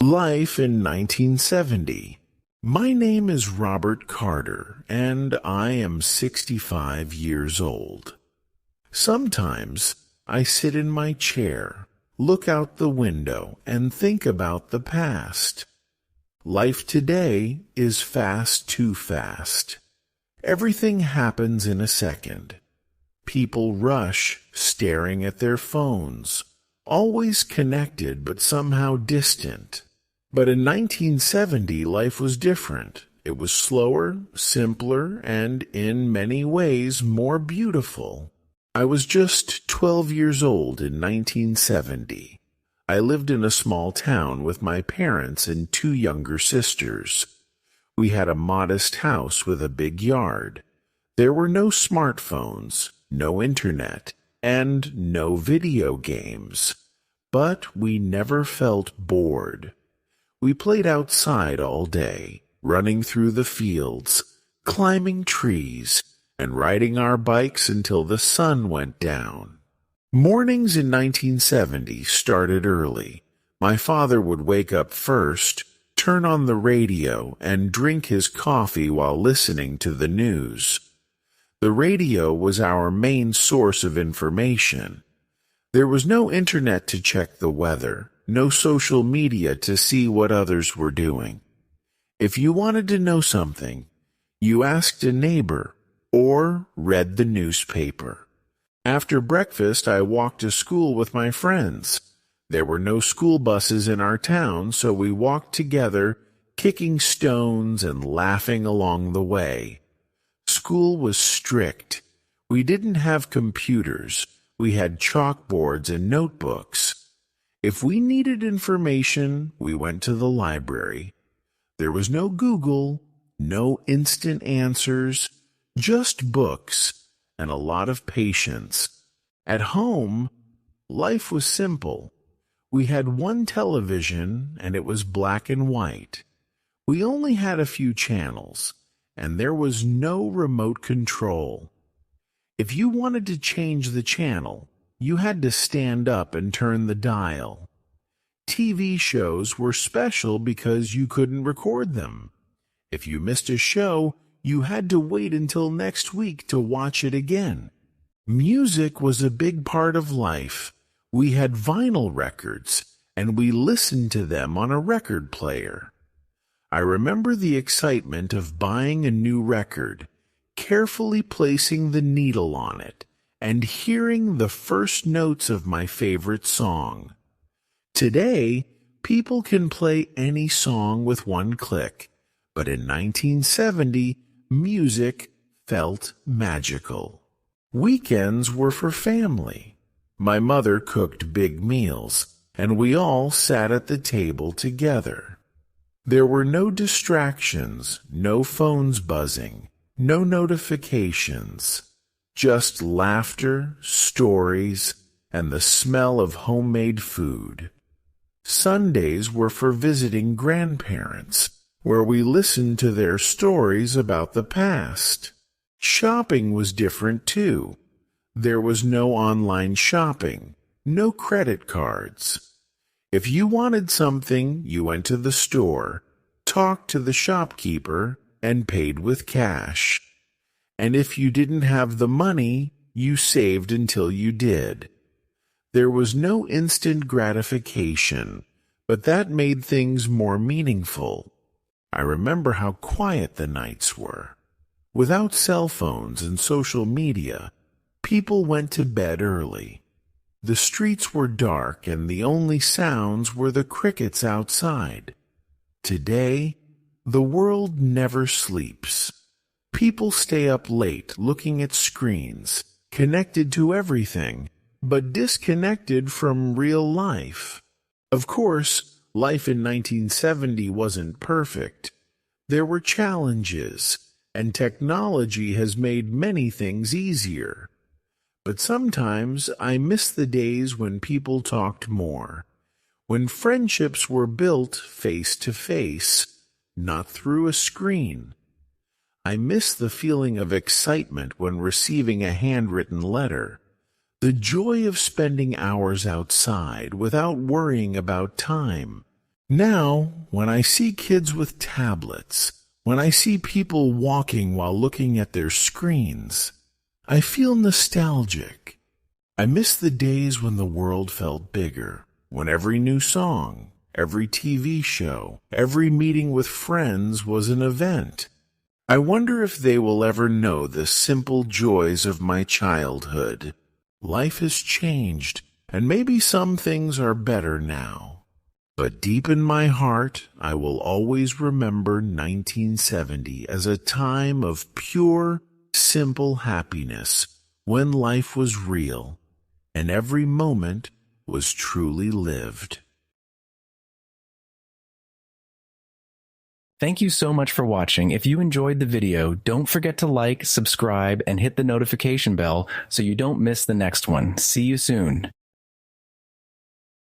Life in 1970. My name is Robert Carter, and I am 65 years old. Sometimes I sit in my chair, look out the window, and think about the past. Life today is fast too fast. Everything happens in a second. People rush, staring at their phones, always connected but somehow distant. But in 1970, life was different. It was slower, simpler, and in many ways more beautiful. I was just 12 years old in 1970. I lived in a small town with my parents and two younger sisters. We had a modest house with a big yard. There were no smartphones, no internet, and no video games. But we never felt bored. We played outside all day, running through the fields, climbing trees, and riding our bikes until the sun went down. Mornings in 1970 started early. My father would wake up first, turn on the radio, and drink his coffee while listening to the news. The radio was our main source of information. There was no internet to check the weather, no social media to see what others were doing. If you wanted to know something, you asked a neighbor or read the newspaper. After breakfast, I walked to school with my friends. There were no school buses in our town, so we walked together, kicking stones and laughing along the way. School was strict. We didn't have computers. We had chalkboards and notebooks. If we needed information, we went to the library. There was no Google, no instant answers, just books and a lot of patience. At home, life was simple. We had one television, and it was black and white. We only had a few channels, and there was no remote control. If you wanted to change the channel, you had to stand up and turn the dial. TV shows were special because you couldn't record them. If you missed a show, you had to wait until next week to watch it again. Music was a big part of life. We had vinyl records, and we listened to them on a record player. I remember the excitement of buying a new record, carefully placing the needle on it, and hearing the first notes of my favorite song. Today, people can play any song with one click, but in 1970, music felt magical. Weekends were for family. My mother cooked big meals, and we all sat at the table together. There were no distractions, no phones buzzing, no notifications, just laughter, stories, and the smell of homemade food. Sundays were for visiting grandparents, where we listened to their stories about the past. Shopping was different too. There was no online shopping, no credit cards. If you wanted something, you went to the store, talked to the shopkeeper, and paid with cash. And if you didn't have the money, you saved until you did. There was no instant gratification, but that made things more meaningful. I remember how quiet the nights were. Without cell phones and social media, people went to bed early. The streets were dark, and the only sounds were the crickets outside. Today, the world never sleeps. People stay up late looking at screens, connected to everything, but disconnected from real life. Of course, life in 1970 wasn't perfect. There were challenges, and technology has made many things easier. But sometimes I miss the days when people talked more, when friendships were built face to face, not through a screen. I miss the feeling of excitement when receiving a handwritten letter, the joy of spending hours outside without worrying about time, Now, when I see kids with tablets, when I see people walking while looking at their screens, I feel nostalgic. I miss the days when the world felt bigger, when every new song, every TV show, every meeting with friends was an event. I wonder if they will ever know the simple joys of my childhood. Life has changed, and maybe some things are better now. But deep in my heart, I will always remember 1970 as a time of pure, simple happiness when life was real and every moment was truly lived. Thank you so much for watching. If you enjoyed the video, don't forget to like, subscribe, and hit the notification bell so you don't miss the next one. See you soon.